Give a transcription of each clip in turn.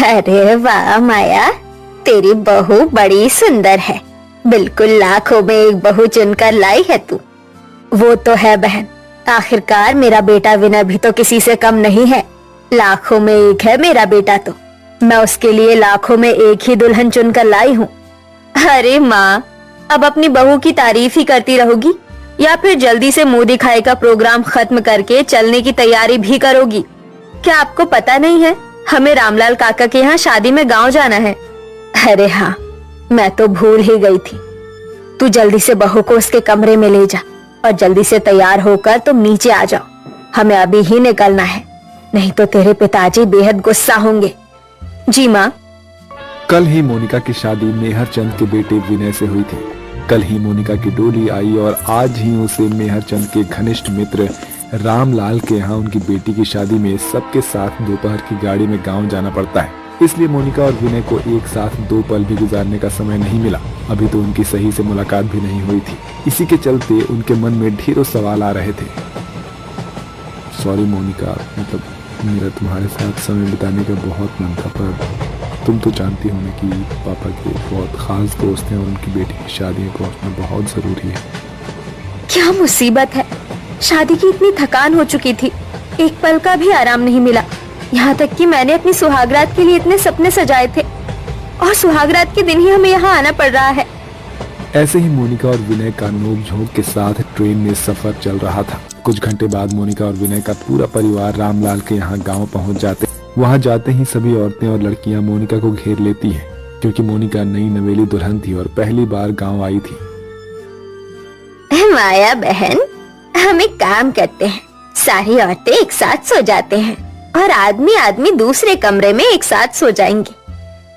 अरे वाह माया, तेरी बहू बड़ी सुंदर है। बिल्कुल लाखों में एक बहू चुनकर लाई है तू। वो तो है बहन, आखिरकार मेरा बेटा विनय भी तो किसी से कम नहीं है। लाखों में एक है मेरा बेटा, तो मैं उसके लिए लाखों में एक ही दुल्हन चुनकर लाई हूँ। अरे माँ, अब अपनी बहू की तारीफ ही करती रहोगी या फिर जल्दी से मुंह दिखाई का प्रोग्राम खत्म करके चलने की तैयारी भी करोगी? क्या आपको पता नहीं है, हमें रामलाल काका के यहाँ शादी में गांव जाना है। अरे हाँ, मैं तो भूल ही गई थी। तू जल्दी से बहू को उसके कमरे में ले जा और जल्दी से तैयार होकर तुम नीचे आ जाओ। हमें अभी ही निकलना है, नहीं तो तेरे पिताजी बेहद गुस्सा होंगे। जी माँ। कल ही मोनिका की शादी मेहर चंद के बेटे विनय से हुई थी। कल ही मोनिका की डोली आई और आज ही उसे मेहर चंद के घनिष्ठ मित्र रामलाल के यहाँ उनकी बेटी की शादी में सबके साथ दोपहर की गाड़ी में गांव जाना पड़ता है। इसलिए मोनिका और विनय को एक साथ दो पल भी गुजारने का समय नहीं मिला। अभी तो उनकी सही से मुलाकात भी नहीं हुई थी। इसी के चलते उनके मन में ढेरों सवाल आ रहे थे। सॉरी मोनिका, मतलब मेरा तुम्हारे साथ समय बिताने का बहुत मन था, पर तुम तो जानती हो ना कि पापा के बहुत खास दोस्त हैं और उनकी बेटी की शादी में पहुंचना बहुत जरूरी है। क्या मुसीबत है, शादी की इतनी थकान हो चुकी थी, एक पल का भी आराम नहीं मिला। यहाँ तक कि मैंने अपनी सुहागरात के लिए इतने सपने सजाए थे और सुहागरात के दिन ही हमें यहाँ आना पड़ रहा है। ऐसे ही मोनिका और विनय का नोक-झोंक के साथ ट्रेन में सफर चल रहा था। कुछ घंटे बाद मोनिका और विनय का पूरा परिवार रामलाल के यहाँ गाँव पहुँच जाते। वहाँ जाते ही सभी औरतें और लड़कियाँ मोनिका को घेर लेती हैं, क्योंकि मोनिका नई नवेली दुल्हन थी और पहली बार गाँव आई थी। माया बहन, हम एक काम करते हैं, सारी औरतें एक साथ सो जाते हैं और आदमी आदमी दूसरे कमरे में एक साथ सो जाएंगे।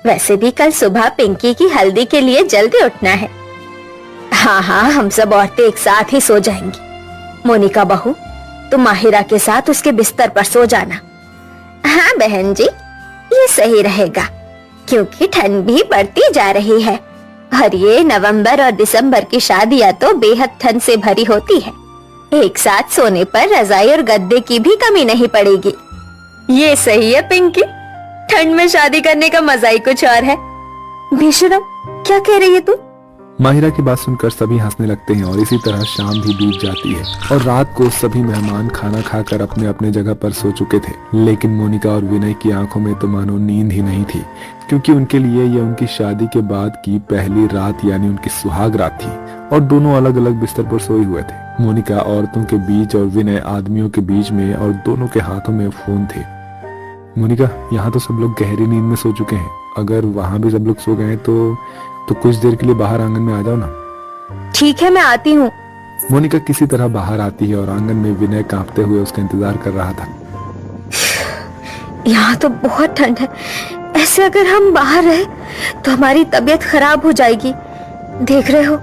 वैसे भी कल सुबह पिंकी की हल्दी के लिए जल्दी उठना है। हाँ हाँ, हम सब औरतें एक साथ ही सो जाएंगी। मोनिका बहू, तुम माहिरा के साथ उसके बिस्तर पर सो जाना। हाँ बहन जी, ये सही रहेगा, क्योंकि ठंड भी बढ़ती जा रही है और ये नवंबर और दिसंबर की शादियां तो बेहद ठंड से भरी होती है। एक साथ सोने पर रजाई और गद्दे की भी कमी नहीं पड़ेगी। ये सही है पिंकी, ठंड में शादी करने का मजा ही कुछ और है। बेशरम, क्या कह रही है तू? माहिरा की बात सुनकर सभी हंसने लगते हैं और इसी तरह शाम भी बीत जाती है और रात को सभी मेहमान खाना खाकर अपने अपने जगह पर सो चुके थे। लेकिन मोनिका और विनय की आंखों में तो मानो नींद ही नहीं थी, क्योंकि उनके लिए यह उनकी शादी के बाद की पहली रात यानी उनकी सुहाग रात थी और दोनों अलग अलग बिस्तर पर सोए हुए थे। मोनिका औरतों के बीच और विनय आदमियों के बीच में और दोनों के हाथों में फोन थे। मोनिका, यहाँ तो सब लोग गहरी नींद में सो चुके हैं, अगर वहाँ भी सब लोग सो गए तो कुछ देर के लिए बाहर आंगन में आ जाओ ना। ठीक है, मैं आती हूँ। मोनिका किसी तरह बाहर आती है और आंगन में विनय कांपते हुए उसका इंतजार कर रहा था। यहाँ तो बहुत ठंड है, ऐसे अगर हम बाहर रहे तो हमारी तबीयत खराब हो जाएगी। देख रहे हो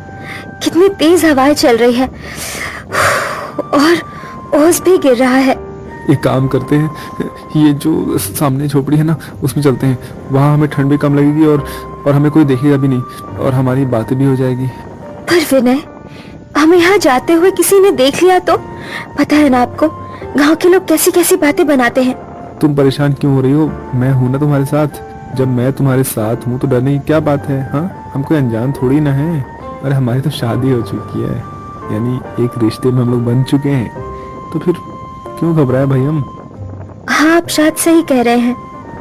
कितनी तेज हवाएं चल रही है और ओस भी गिर रहा है। एक काम करते हैं, ये जो सामने झोपड़ी है ना, उसमें चलते हैं। वहाँ हमें ठंड भी कम लगेगी और हमें कोई देखेगा भी नहीं और हमारी बातें भी हो जाएगी। पर विनय, हमें यहाँ जाते हुए किसी ने देख लिया तो? पता है ना आपको, गांव के लोग कैसी कैसी बातें बनाते हैं। तुम परेशान क्यों हो रही हो? मैं हूं ना तुम्हारे साथ। जब मैं तुम्हारे साथ हूँ तो डरने की क्या बात है? हाँ, हम कोई अनजान थोड़ी ना है। अरे हमारी तो शादी हो चुकी है, यानी एक रिश्ते में हम लोग बन चुके हैं, तो फिर क्यों घबराए भाई हम? हाँ, आप शायद सही कह रहे हैं।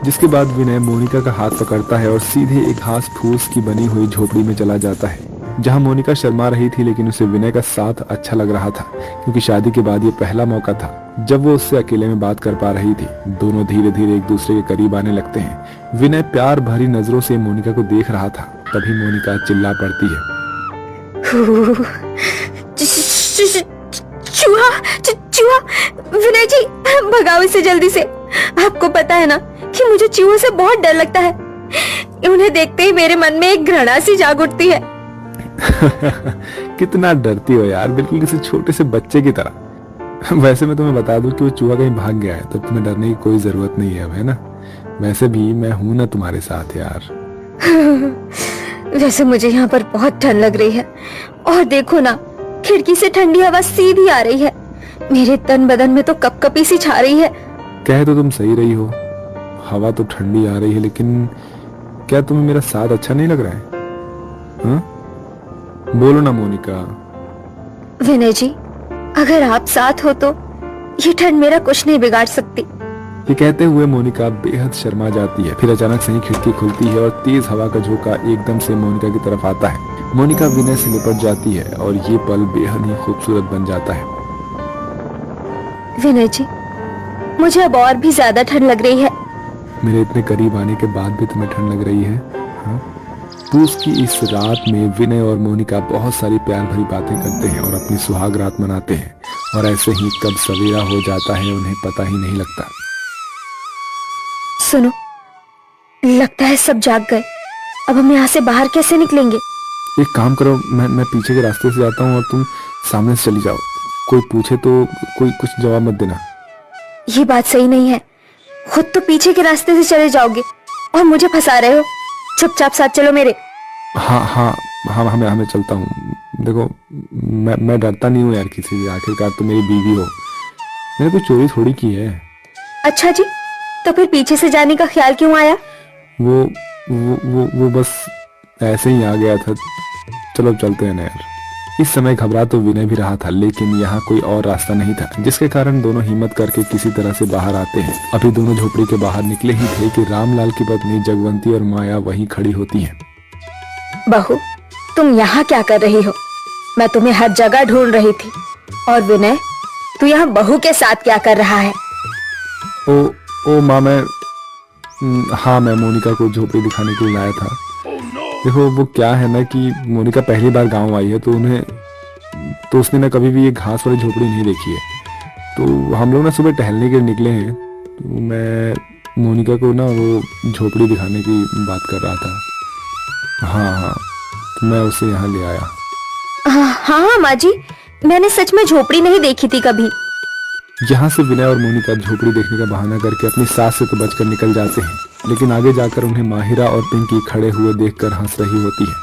जिसके बाद विनय मोनिका का हाथ पकड़ता है और सीधे एक घास फूस की बनी हुई झोपड़ी में चला जाता है, जहां मोनिका शर्मा रही थी, लेकिन उसे विनय का साथ अच्छा लग रहा था, क्योंकि शादी के बाद ये पहला मौका था जब वो उससे अकेले में बात कर पा रही थी। दोनों धीरे धीरे एक दूसरे के करीब आने लगते हैं। विनय प्यार भरी नजरों से मोनिका को देख रहा था, तभी मोनिका चिल्ला पड़ती है। चूहा, चूहा! विनय जी, भगाओ इसे जल्दी से। आपको पता है ना कि मुझे चूहों से बहुत डर लगता है। उन्हें देखते ही मेरे मन में एक घृणा सी जाग उठती है। कितना डरती हो यार, बिल्कुल किसी छोटे से बच्चे की तरह। वैसे मैं तुम्हें बता दूं कि वो चूहा कहीं भाग गया है, तो तुम्हें डरने की कोई जरूरत नहीं है, है ना? वैसे भी मैं हूं ना तुम्हारे साथ यार। वैसे मुझे यहाँ पर बहुत ठंड लग रही है और देखो ना, खिड़की से ठंडी हवा सीधी आ रही है। मेरे तन बदन में तो कपकपी सी छा रही है। कह तो तुम सही रही हो, हवा तो ठंडी आ रही है, लेकिन क्या तुम्हें मेरा साथ अच्छा नहीं लग रहा है? हाँ? बोलो ना मोनिका। विनय जी, अगर आप साथ हो तो ये ठंड मेरा कुछ नहीं बिगाड़ सकती। ये कहते हुए मोनिका बेहद शर्मा जाती है। फिर अचानक से ही खिड़की खुलती है और तेज हवा का झोंका एकदम से मोनिका की तरफ आता है। मोनिका विनय से लिपट जाती है और ये पल बेहद ही खूबसूरत बन जाता है। विनय जी, मुझे अब और भी ज्यादा ठंड लग रही है। मेरे इतने करीब आने के बाद भी तुम्हें ठंड लग रही है? हाँ? पूस की इस रात में विनय और मोनिका बहुत सारी प्यार भरी बातें करते हैं और अपनी सुहाग रात मनाते हैं, और ऐसे ही कब सवेरा हो जाता है उन्हें पता ही नहीं लगता। सुनो, लगता है सब जाग गए। अब हम यहाँ से बाहर कैसे निकलेंगे? एक काम करो, मैं पीछे के रास्ते से जाता हूँ और तुम सामने से चली जाओ। कोई पूछे तो कोई कुछ जवाब मत देना। ये बात सही नहीं है। खुद तो पीछे के रास्ते से चले जाओगे और मुझे फंसा रहे हो। चुपचाप साथ चलो मेरे। हाँ, हमें चलता हूँ। देखो, मैं डरता नहीं हूँ यार किसी से, आखिरकार तो मेरी बीवी हो। मैंने कोई चोरी थोड़ी की है। अच्छा जी, तो फिर पीछे से जाने का ख्याल क्यों आया? वो बस ऐसे ही आ गया था। चलो अब चलते हैं ना यार। इस समय घबरा तो विनय भी रहा था, लेकिन यहाँ कोई और रास्ता नहीं था, जिसके कारण दोनों हिम्मत करके किसी तरह से बाहर आते हैं। अभी दोनों झोपड़ी के बाहर निकले ही थे कि रामलाल की पत्नी जगवंती और माया वहीं खड़ी होती हैं। बहू, तुम यहाँ क्या कर रही हो? मैं तुम्हें हर जगह ढूंढ रही थी। और विनय, तू यहाँ बहू के साथ क्या कर रहा है? ओ माँ, मैं मोनिका को झोपड़ी दिखाने के लिए लाया था। देखो, वो क्या है ना कि मोनिका पहली बार गांव आई है, तो उसने ना कभी भी ये घास वाली झोपड़ी नहीं देखी है। तो हम लोग ना सुबह टहलने के लिए निकले हैं, तो मैं मोनिका को ना वो झोपड़ी दिखाने की बात कर रहा था। हाँ, तो मैं उसे यहाँ ले आया। हाँ माँ जी, मैंने सच में झोपड़ी नहीं देखी थी कभी। यहाँ से विनय और मोनिका झोपड़ी देखने का बहाना करके अपनी सास से तो बचकर निकल जाते हैं, लेकिन आगे जाकर उन्हें माहिरा और पिंकी खड़े हुए देखकर हंस रही होती है।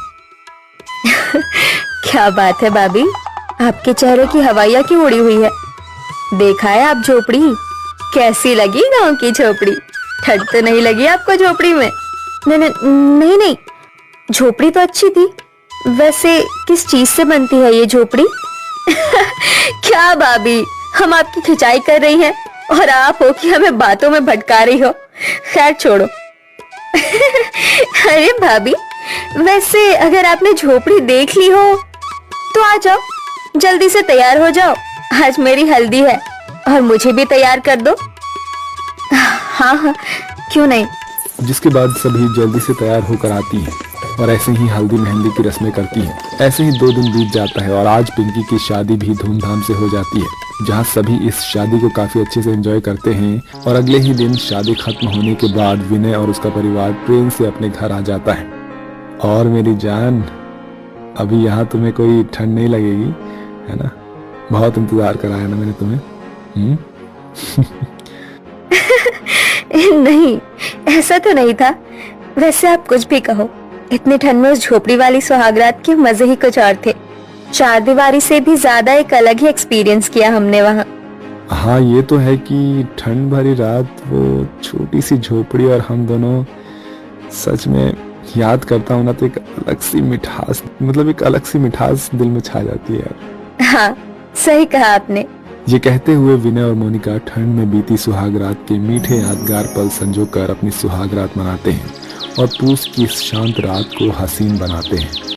क्या बात है भाभी, आपके चेहरे की हवाइयाँ क्यों उड़ी हुई है? देखा है आप झोपड़ी? कैसी लगी गांव की झोपड़ी? ठंड तो नहीं लगी आपको झोपड़ी में? नहीं, झोपड़ी तो अच्छी थी। वैसे किस चीज से बनती है ये झोपड़ी? क्या भाभी, हम आपकी खिंचाई कर रही हैं और आप हो कि हमें बातों में भटका रही हो। खैर छोड़ो। अरे भाभी, वैसे अगर आपने झोपड़ी देख ली हो तो आ जाओ, जल्दी से तैयार हो जाओ। आज मेरी हल्दी है और मुझे भी तैयार कर दो। हाँ, क्यों नहीं। जिसके बाद सभी जल्दी से तैयार होकर आती हैं और ऐसे ही हल्दी मेहंदी की रस्में करती हैं। ऐसे ही 2 दिन बीत जाता है और आज पिंकी की शादी भी धूमधाम से हो जाती है, जहां सभी इस शादी को काफी अच्छे से एंजॉय करते हैं। और अगले ही दिन शादी खत्म होने के बाद विनय और उसका परिवार ट्रेन से अपने घर आ था है। और मेरी जान, अभी यहाँ तुम्हें कोई ठंड नहीं लगेगी, है ना? बहुत इंतजार कराया ना मैंने तुम्हें। नहीं, ऐसा तो नहीं था। वैसे आप कुछ भी कहो, इतनी ठंड में उस झोपड़ी वाली सुहागरात के मजे ही कुछ और थे। चारदीवारी से भी ज्यादा एक अलग ही एक्सपीरियंस किया हमने वहाँ। हाँ, ये तो है कि ठंड भरी रात, वो छोटी सी झोपड़ी और हम दोनों, सच में याद करता हूँ ना तो एक अलग सी मिठास दिल में छा जाती है यार। हाँ, सही कहा आपने। ये कहते हुए विनय और मोनिका ठंड में बीती सुहाग रात के मीठे यादगार पल संजो कर अपनी सुहाग रात मनाते हैं और पूस की इस शांत रात को हसीन बनाते हैं।